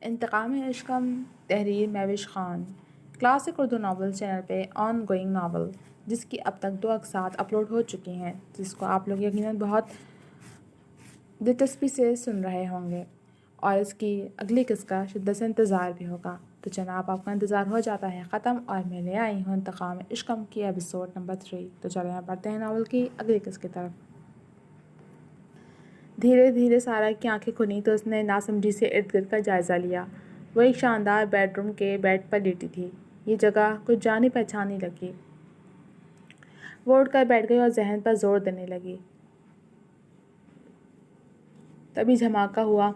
انتقام عشقم، تحریر Mehwish Khan. Classic Urdu novel channel پہ آن گوئنگ ناول، جس کی اب تک 2 اقساط اپلوڈ ہو چکی ہیں، جس کو آپ لوگ یقیناً بہت دلچسپی سے سن رہے ہوں گے، اور اس کی اگلی قسط کا شدت سے انتظار بھی ہوگا۔ تو جناب، آپ کا انتظار ہو جاتا ہے ختم، اور میں لے آئی ہوں انتقام عشقم کی ایپیسوڈ نمبر 3۔ تو چلیں ہم پڑھتے ہیں ناول کی اگلی قسط کی طرف۔ دھیرے دھیرے سارا کی آنکھیں کھلیں تو اس نے ناسمجھی سے ارد گرد کا جائزہ لیا۔ وہ ایک شاندار بیڈ روم کے بیڈ پر لیٹی تھی۔ یہ جگہ کچھ جانی پہچانی لگی۔ وہ اٹھ کر بیٹھ گئی اور ذہن پر زور دینے لگی۔ تبھی دھماکہ ہوا۔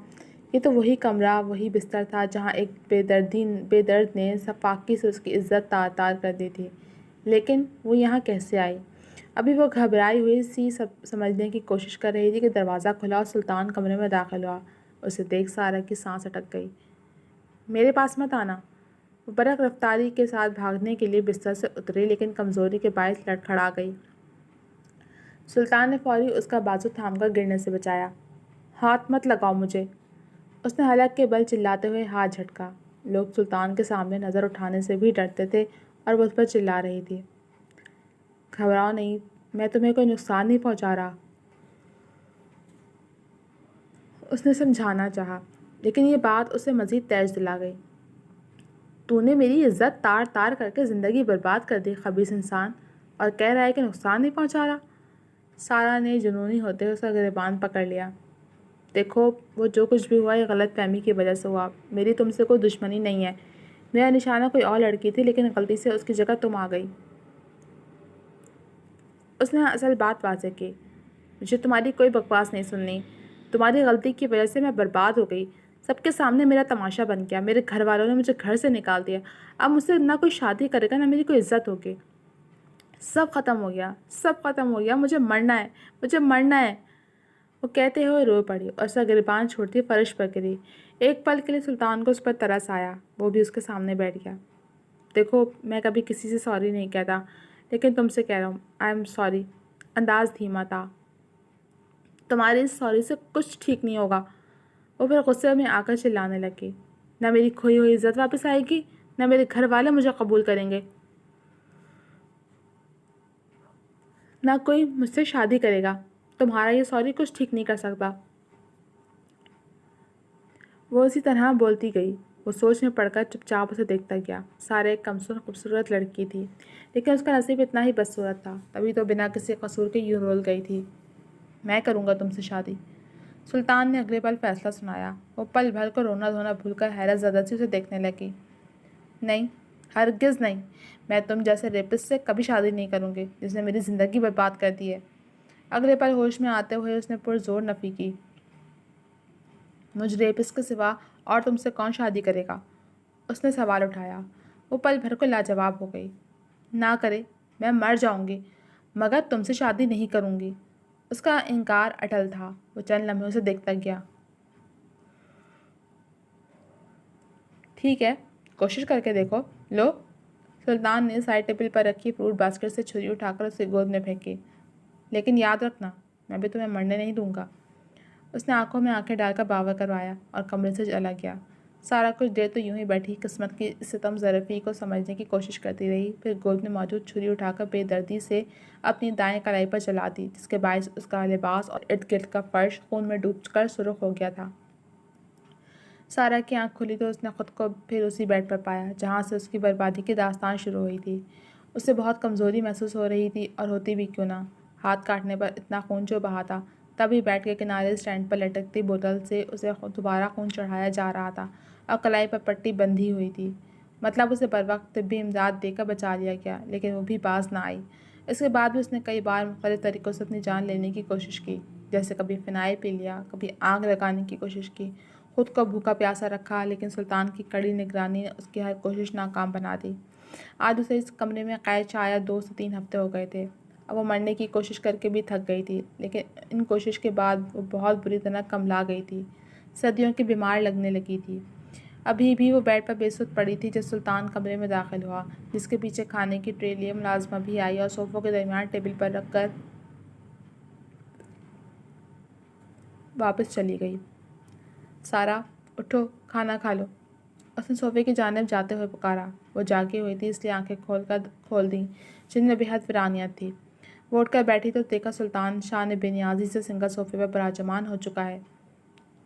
یہ تو وہی کمرہ، وہی بستر تھا جہاں ایک بے درد نے سفاکی سے اس کی عزت تار تار کر دی تھی۔ لیکن وہ یہاں کیسے آئی؟ ابھی وہ گھبرائی ہوئی سی سمجھنے کی کوشش کر رہی تھی کہ دروازہ کھلا اور سلطان کمرے میں داخل ہوا۔ اسے دیکھ سارا کی سانس اٹک گئی۔ میرے پاس مت آنا۔ وہ برق رفتاری کے ساتھ بھاگنے کے لیے بستر سے اتری، لیکن کمزوری کے باعث لڑکھڑا گئی۔ سلطان نے فوری اس کا بازو تھام کر گرنے سے بچایا۔ ہاتھ مت لگاؤ مجھے، اس نے حلق کے بل چلاتے ہوئے ہاتھ جھٹکا۔ لوگ سلطان کے سامنے نظر اٹھانے سے بھی ڈرتے تھے اور وہ اس پر چلا رہی تھی۔ گھبراؤ نہیں، میں تمہیں کوئی نقصان نہیں پہنچا رہا، اس نے سمجھانا چاہا، لیکن یہ بات اسے مزید تیز دلا گئی۔ تو نے میری عزت تار تار کر کے زندگی برباد کر دی، خبیث انسان، اور کہہ رہا ہے کہ نقصان نہیں پہنچا رہا۔ سارا نے جنونی ہوتے ہوئے اس کا گریبان پکڑ لیا۔ دیکھو، وہ جو کچھ بھی ہوا یہ غلط فہمی کی وجہ سے ہوا۔ میری تم سے کوئی دشمنی نہیں ہے۔ میرا نشانہ کوئی اور لڑکی تھی، لیکن غلطی سے اس کی جگہ تم آ گئی۔ اس نے اصل بات واضح کی۔ مجھے تمہاری کوئی بکواس نہیں سننی۔ تمہاری غلطی کی وجہ سے میں برباد ہو گئی۔ سب کے سامنے میرا تماشا بن گیا۔ میرے گھر والوں نے مجھے گھر سے نکال دیا۔ اب مجھ سے نہ کوئی شادی کرے گا، نہ میری کوئی عزت ہوگی۔ سب ختم ہو گیا، سب ختم ہو گیا۔ مجھے مرنا ہے، مجھے مرنا ہے، وہ کہتے ہوئے رو پڑی اور اس کا گریبان چھوڑتی فرش پر گری۔ ایک پل کے لیے سلطان کو اس پر ترس آیا۔ وہ بھی اس کے سامنے بیٹھ گیا۔ دیکھو، میں کبھی کسی سے سوری نہیں کہتا، لیکن تم سے کہہ رہا ہوں، آئی ایم سوری۔ انداز دھیما تھا۔ تمہاری اس سوری سے کچھ ٹھیک نہیں ہوگا۔ وہ پھر غصے میں آ کر چلانے لگی۔ نہ میری کھوئی ہوئی عزت واپس آئے گی، نہ میرے گھر والے مجھے قبول کریں گے، نہ کوئی مجھ سے شادی کرے گا۔ تمہارا یہ سوری کچھ ٹھیک نہیں کر سکتا۔ وہ اسی طرح بولتی گئی۔ وہ سوچ میں پڑ کر چپ چاپ اسے دیکھتا گیا۔ سارا ایک کمسن خوبصورت لڑکی تھی، لیکن اس کا نصیب اتنا ہی بدصورت تھا، تبھی تو بنا کسی قصور کے یوں رول گئی تھی۔ میں کروں گا تم سے شادی، سلطان نے اگلے پل فیصلہ سنایا۔ وہ پل بھر کو رونا دھونا بھول کر حیرت زدہ سے اسے دیکھنے لگی۔ نہیں، ہرگز نہیں، میں تم جیسے ریپسٹ سے کبھی شادی نہیں کروں گی، جس نے میری زندگی برباد کر دی ہے۔ اگلے پل ہوش میں آتے ہوئے اس نے پرزور نفی کی۔ مجھ ریپسٹ کے سوا اور تم سے کون شادی کرے گا؟ اس نے سوال اٹھایا۔ وہ پل بھر کو لاجواب ہو گئی۔ نہ کرے، میں مر جاؤں گی، مگر تم سے شادی نہیں کروں گی۔ اس کا انکار اٹل تھا۔ وہ چند لمحے اسے دیکھتا گیا۔ ٹھیک ہے، کوشش کر کے دیکھو، لو۔ سلطان نے سائڈ ٹیبل پر رکھی فروٹ باسکٹ سے چھری اٹھا کر اسے گود میں پھینکی۔ لیکن یاد رکھنا، میں بھی تمہیں مرنے نہیں دوں گا۔ اس نے آنکھوں میں آنکھیں ڈال کر باور کروایا اور کمرے سے چلا گیا۔ سارا کچھ دیر تو یوں ہی بیٹھی قسمت کی ستم ظرفی کو سمجھنے کی کوشش کرتی رہی، پھر گود میں موجود چھری اٹھا کر بے دردی سے اپنی دائیں کلائی پر چلا دی، جس کے باعث اس کا لباس اور ارد گرد کا فرش خون میں ڈوب کر سرخ ہو گیا تھا۔ سارا کی آنکھ کھلی تو اس نے خود کو پھر اسی بیڈ پر پایا جہاں سے اس کی بربادی کی داستان شروع ہوئی تھی۔ اسے بہت کمزوری محسوس ہو رہی تھی، اور ہوتی بھی کیوں نہ، ہاتھ کاٹنے پر اتنا خون جو بہا تھا۔ تبھی بیڈ کے کنارے اسٹینڈ پر لٹکتی بوتل سے اسے دوبارہ خون چڑھایا جا رہا تھا، اور کلائی پر پٹی بندھی ہوئی تھی۔ مطلب اسے بروقت طبی امداد دے کر بچا لیا گیا، لیکن وہ بھی باز نہ آئی۔ اس کے بعد بھی اس نے کئی بار مختلف طریقوں سے اپنی جان لینے کی کوشش کی، جیسے کبھی فنائی پی لیا، کبھی آگ لگانے کی کوشش کی، خود کو بھوکا پیاسا رکھا، لیکن سلطان کی کڑی نگرانی نے اس کی ہر کوشش ناکام بنا دی۔ آج اسے اس کمرے میں قید شاید 2 سے 3 ہفتے ہو گئے تھے۔ اب وہ مرنے کی کوشش کر کے بھی تھک گئی تھی، لیکن ان کوشش کے بعد وہ بہت بری طرح کملا گئی تھی، صدیوں کی بیمار لگنے لگی تھی۔ ابھی بھی وہ بیڈ پر بے سود پڑی تھی جب سلطان کمرے میں داخل ہوا، جس کے پیچھے کھانے کی ٹرے لیے ملازمہ بھی آئی اور صوفوں کے درمیان ٹیبل پر رکھ کر واپس چلی گئی۔ سارا، اٹھو کھانا کھا لو، اس نے صوفے کی جانب جاتے ہوئے پکارا۔ وہ جاگی ہوئی تھی اس لیے آنکھیں کھول دیں جن میں بےحد ویرانیت تھی۔ وہ اٹھ کر بیٹھی تو دیکھا سلطان شاہ نے بے نیازی سے سنگل صوفے پر براجمان ہو چکا ہے۔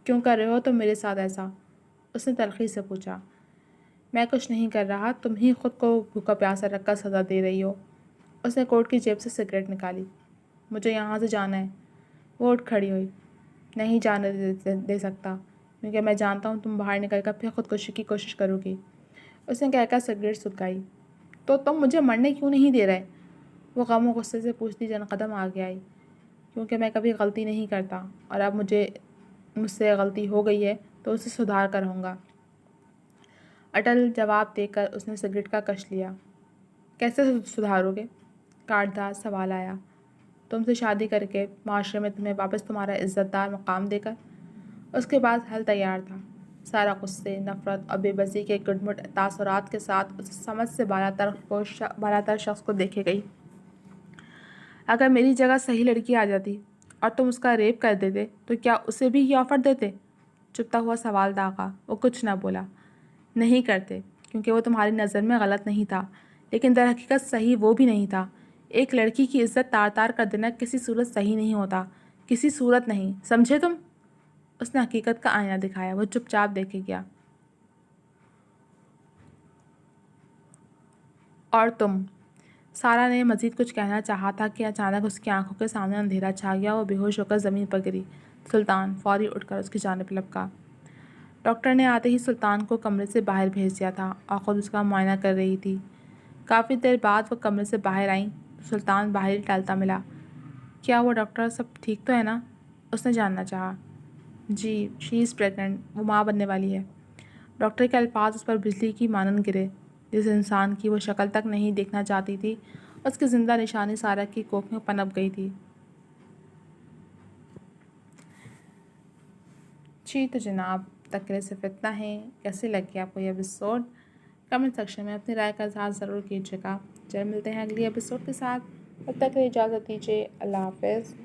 کیوں کر رہے ہو تم میرے ساتھ ایسا؟ اس نے تلخی سے پوچھا۔ میں کچھ نہیں کر رہا، تم ہی خود کو بھوکا پیاسا رکھ کر سزا دے رہی ہو۔ اس نے کوٹ کی جیب سے سگریٹ نکالی۔ مجھے یہاں سے جانا ہے۔ وہ اٹھ کھڑی ہوئی۔ نہیں جانے دے سکتا، کیونکہ میں جانتا ہوں تم باہر نکل کر پھر خودکشی کی کوشش کرو گی۔ اس نے کہہ کر سگریٹ سلگائی۔ تو تم مجھے مرنے کیوں نہیں دے رہے؟ وہ غم و غصے سے پوچھتی چند قدم آگے آئی۔ کیونکہ میں کبھی غلطی نہیں کرتا، اور اب مجھ سے غلطی ہو گئی ہے تو اسے سدھار کر رہوں گا۔ اٹل جواب دے کر اس نے سگریٹ کا کش لیا۔ کیسے سدھارو گے؟ کاٹدار سوال آیا۔ تم سے شادی کر کے، معاشرے میں تمہیں واپس تمہارا عزت دار مقام دے کر۔ اس کے بعد حل تیار تھا۔ سارا غصے، نفرت اور بے بسی کے گڈمٹ تاثرات کے ساتھ اس سمجھ سے بالاتر شخص کو دیکھے گئی۔ اگر میری جگہ صحیح لڑکی آ جاتی اور تم اس کا ریپ کر دیتے تو کیا اسے بھی یہ آفر دیتے؟ چپتا ہوا سوال داغا۔ وہ کچھ نہ بولا۔ نہیں کرتے، کیونکہ وہ تمہاری نظر میں غلط نہیں تھا، لیکن در حقیقت صحیح وہ بھی نہیں تھا۔ ایک لڑکی کی عزت تار تار کر دینا کسی صورت صحیح نہیں ہوتا، کسی صورت نہیں، سمجھے تم؟ اس نے حقیقت کا آئینہ دکھایا۔ وہ چپ چاپ دیکھے گیا۔ اور تم؟ سارا نے مزید کچھ کہنا چاہا تھا کہ اچانک اس کی آنکھوں کے سامنے اندھیرا چھا گیا۔ وہ بے ہوش ہو کر زمین پر گری۔ سلطان فوری اٹھ کر اس کی جانب لپکا۔ ڈاکٹر نے آتے ہی سلطان کو کمرے سے باہر بھیج دیا تھا اور خود اس کا معائنہ کر رہی تھی۔ کافی دیر بعد وہ کمرے سے باہر آئیں تو سلطان باہر ہی ٹہلتا ملا۔ کیا وہ ڈاکٹر سب ٹھیک تو ہے نا؟ اس نے جاننا چاہا۔ جی، شی از پریگننٹ، وہ ماں بننے والی ہے۔ ڈاکٹر کے الفاظ اس پر بجلی کی مانند گرے۔ جس انسان کی وہ شکل تک نہیں دیکھنا چاہتی تھی، اس کی زندہ نشانی سارا کی کوکھ میں پنپ گئی تھی۔ جی تو جناب، تک کے لیے صرف اتنا ہے۔ کیسے لگے آپ کو یہ ایپیسوڈ؟ کمنٹ سیکشن میں اپنی رائے کا اظہار ضرور کیجیے گا۔ جلد ملتے ہیں اگلی ایپیسوڈ کے ساتھ۔ تب تک کے لیے اجازت دیجیے۔ اللہ حافظ۔